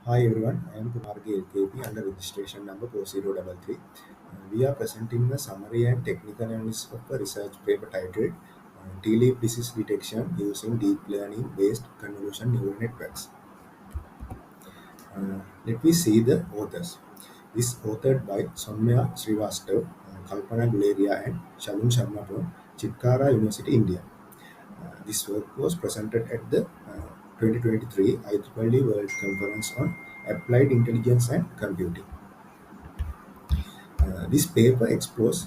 Hi everyone, I am Kumar K. LKP under registration number 4033. We are presenting a summary and technical analysis of a research paper titled T-leaf disease detection using deep learning based convolution neural networks. Let me see the authors. This authored by Soumya Srivastav, Kalpana Guleria and Shalun Sharma from Chitkara University, India. This work was presented at the 2023 IEEE World Conference on Applied Intelligence and Computing. This paper explores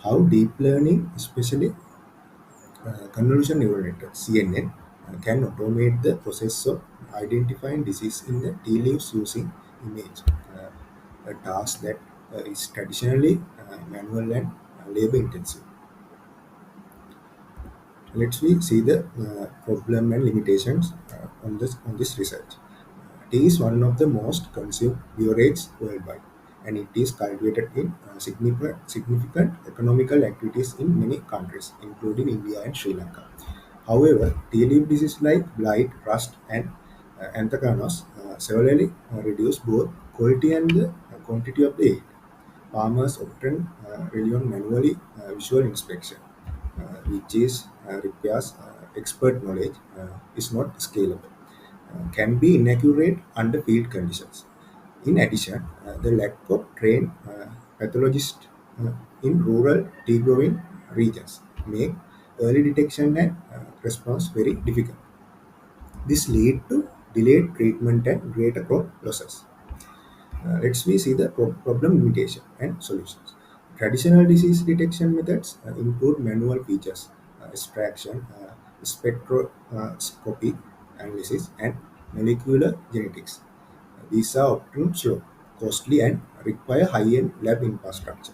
how deep learning, especially convolution neural network (CNN), can automate the process of identifying disease in the tea leaves using image, a task that is traditionally manual and labor intensive. Let's we see the problem and limitations on this research. Tea is one of the most consumed beverages worldwide, and it is cultivated in significant economical activities in many countries, including India and Sri Lanka. However, tea leaf disease like blight, rust, and anthracnose severely reduce both quality and the quantity of the aid. Farmers often rely on manually visual inspection, which requires expert knowledge, is not scalable, can be inaccurate under field conditions. In addition, the lack of trained pathologists in rural tea growing regions make early detection and response very difficult. This lead to delayed treatment and greater crop losses. Let's we see the problem limitation and solutions. Traditional disease detection methods include manual features, extraction, spectroscopy analysis, and molecular genetics. These are often slow, costly, and require high-end lab infrastructure.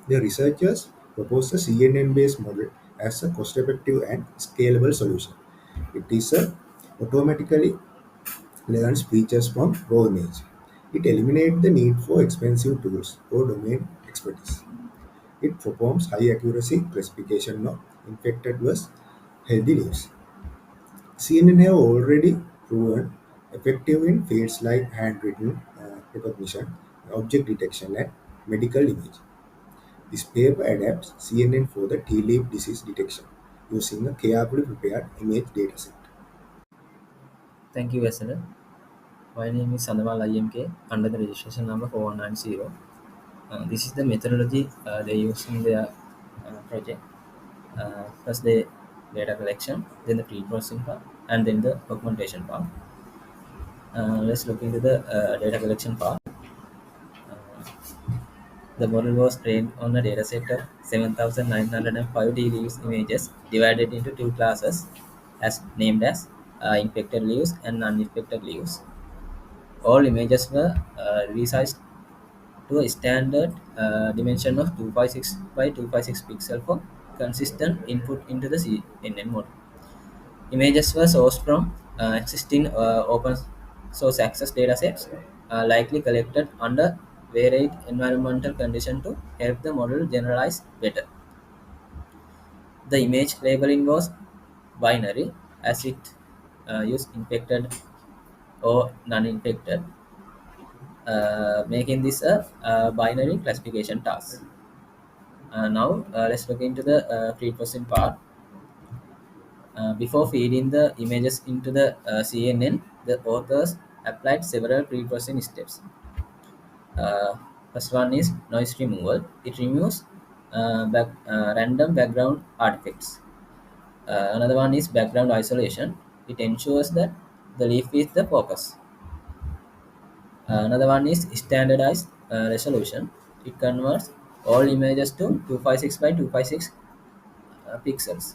The researchers propose a CNN-based model as a cost-effective and scalable solution. It is a automatically learns features from raw image. It eliminates the need for expensive tools or domain expertise. It performs high accuracy classification of infected versus healthy leaves. CNN have already proven effective in fields like handwritten recognition, object detection, and medical imaging. This paper adapts CNN for the tea leaf disease detection using a carefully prepared image dataset. Thank you, SL. My name is Sandoval IMK under the registration number 4190. This is the methodology they use in their project. First, the data collection, then the pre-processing part, and then the augmentation part. Let's look into the data collection part. The model was trained on a dataset of 7,905 D-leaves images divided into two classes as named as infected leaves and non-infected leaves. All images were resized to a standard dimension of 256 by 256 pixel for consistent input into the CNN model. Images were sourced from existing open source access datasets, likely collected under varied environmental conditions to help the model generalize better. The image labeling was binary as it used infected or non-infected, making this a binary classification task. Now let's look into the pre-processing part. Before feeding the images into the CNN, the authors applied several pre-processing steps. Uh, First one is noise removal. It removes random background artifacts. Another one is background isolation. It ensures that the leaf is the focus. Another one is standardized resolution. It converts all images to 256 by 256 pixels.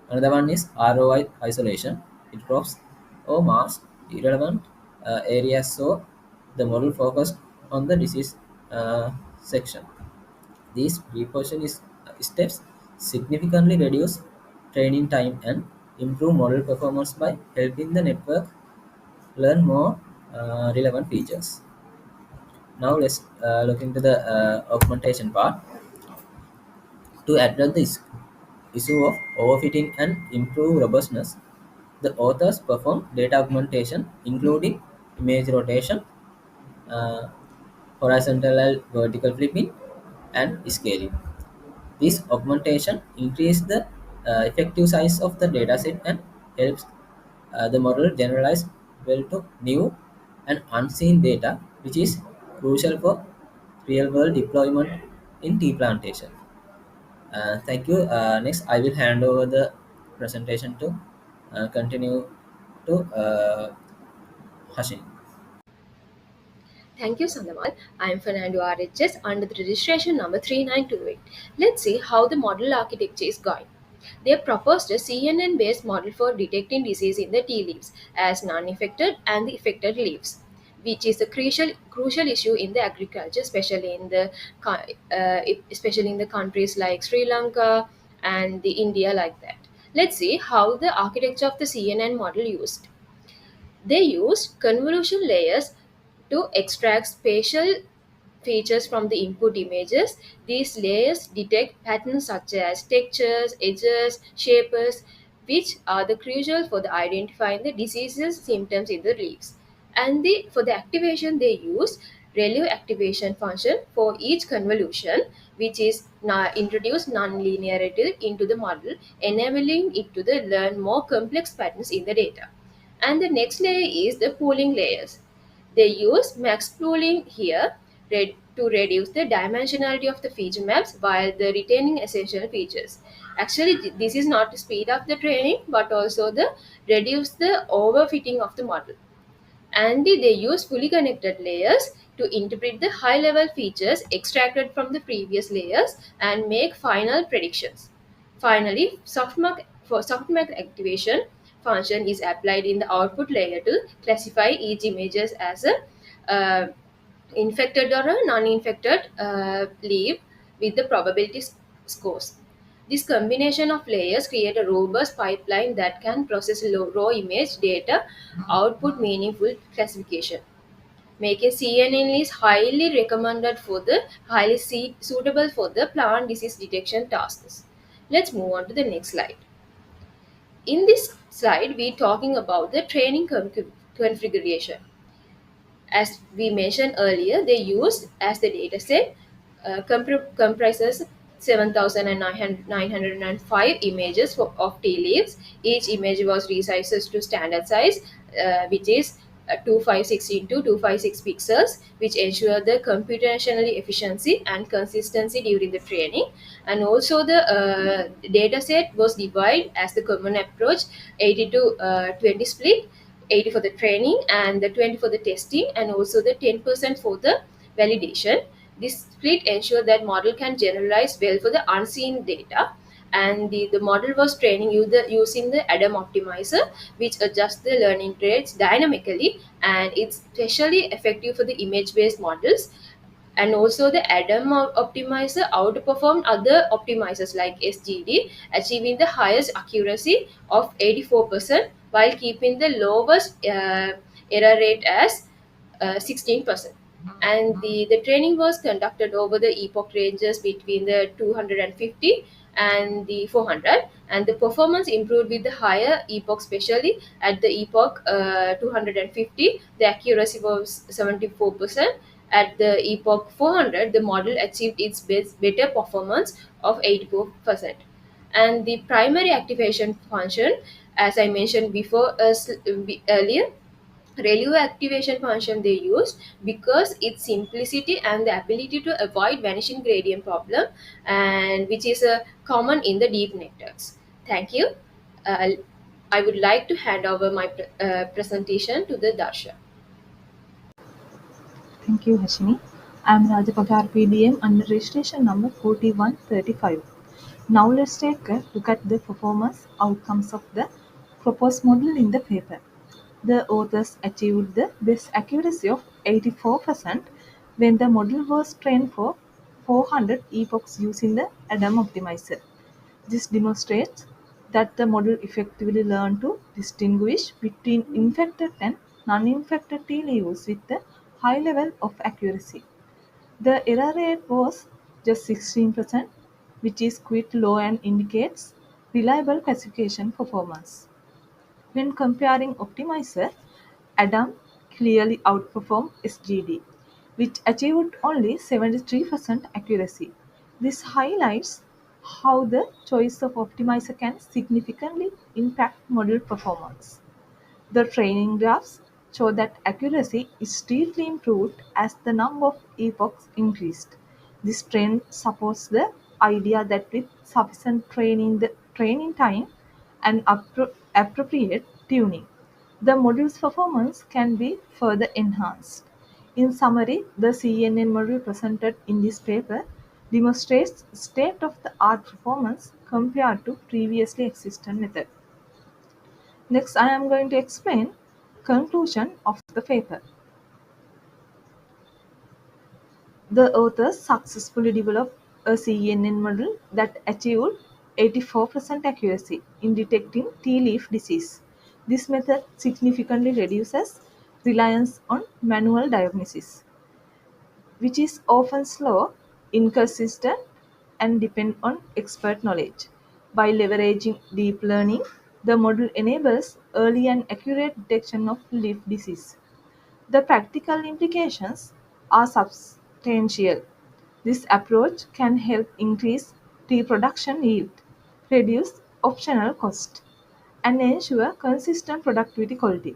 Another one is ROI isolation. It crops or masks irrelevant areas so the model focused on the disease section. These precaution steps significantly reduce training time and improve model performance by helping the network learn more relevant features. Now let's look into the augmentation part. To address this issue of overfitting and improve robustness, the authors perform data augmentation, including image rotation, uh, horizontal and vertical flipping, and scaling. This augmentation increases the effective size of the dataset and helps the model generalize well to new and unseen data, which is crucial for real-world deployment in tea plantation. Thank you. Next, I will hand over the presentation to continue to Hashin. Thank you, Sandamal. I am Fernando RHS under the registration number 3928. Let's see how the model architecture is going. They have proposed a CNN based model for detecting disease in the tea leaves as non infected and the affected leaves, which is a crucial issue in the agriculture, especially in the countries like Sri Lanka and the India like that. Let's see how the architecture of the CNN model used. They used convolution layers to extract spatial features from the input images. These layers detect patterns such as textures, edges, shapes, which are the crucial for the identifying the diseases symptoms in the leaves. And for the activation they use ReLU activation function for each convolution, which is now introduce non-linearity into the model, enabling it to learn more complex patterns in the data. And the next layer is the pooling layers. They use max pooling here to reduce the dimensionality of the feature maps while the retaining essential features. Actually, this is not to speed up the training but also the reduce the overfitting of the model. And they use fully connected layers to interpret the high level features extracted from the previous layers and make final predictions. Finally, softmax activation function is applied in the output layer to classify each images as a uh, infected or a non-infected leaf with the probability scores. This combination of layers create a robust pipeline that can process raw image data, output meaningful classification. Making CNN is highly recommended for the suitable for the plant disease detection tasks. Let's move on to the next slide. In this slide, we're talking about the training configuration. As we mentioned earlier, they used as the dataset comprises 7,905 images of tea leaves. Each image was resized to standard size, which is 256 into 256 pixels, which ensure the computationally efficiency and consistency during the training. And also the data set was divided as the common approach 80 to 20 split, 80 for the training and the 20 for the testing, and also the 10% for the validation. This split ensures that model can generalize well for the unseen data. And the model was training using the Adam optimizer, which adjusts the learning rates dynamically, and it's especially effective for the image based models. And also the Adam optimizer outperformed other optimizers like SGD, achieving the highest accuracy of 84% while keeping the lowest error rate as 16%. And the training was conducted over the epoch ranges between the 250 and the 400, and the performance improved with the higher epoch, especially at the epoch 250 the accuracy was 74%. At the epoch 400 the model achieved its better performance of 84%. And the primary activation function, as I mentioned before earlier, ReLU activation function they used because its simplicity and the ability to avoid vanishing gradient problem, and which is common in the deep networks. Thank you. Uh, I would like to hand over my presentation to the Darsha. Thank you, Hashini. I am Rajapagar PDM under registration number 4135. Now let's take a look at the performance outcomes of the proposed model in the paper. The authors achieved the best accuracy of 84% when the model was trained for 400 epochs using the Adam optimizer. This demonstrates that the model effectively learned to distinguish between infected and non-infected tea leaves with a high level of accuracy. The error rate was just 16%, which is quite low and indicates reliable classification performance. When comparing optimizer, Adam clearly outperformed SGD, which achieved only 73% accuracy. This highlights how the choice of optimizer can significantly impact model performance. The training graphs show that accuracy is steadily improved as the number of epochs increased. This trend supports the idea that with sufficient training time and appropriate tuning, the module's performance can be further enhanced. In summary, the CNN module presented in this paper demonstrates state-of-the-art performance compared to previously existing methods. Next, I am going to explain conclusion of the paper. The authors successfully developed a CNN model that achieved 84% accuracy in detecting tea leaf disease. This method significantly reduces reliance on manual diagnosis, which is often slow, inconsistent, and depend on expert knowledge. By leveraging deep learning, the model enables early and accurate detection of leaf disease. The practical implications are substantial. This approach can help increase tea production yield, reduce optional cost, and ensure consistent productivity quality,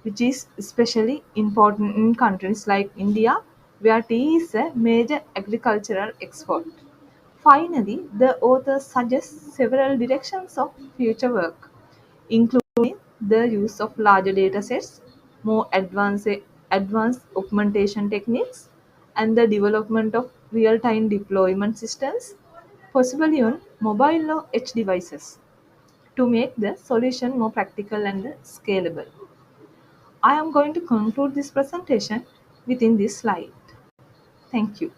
which is especially important in countries like India, where tea is a major agricultural export. Finally, the author suggests several directions of future work, including the use of larger datasets, more advanced augmentation techniques, and the development of real-time deployment systems, possibly on mobile or edge devices, to make the solution more practical and scalable. I am going to conclude this presentation within this slide. Thank you.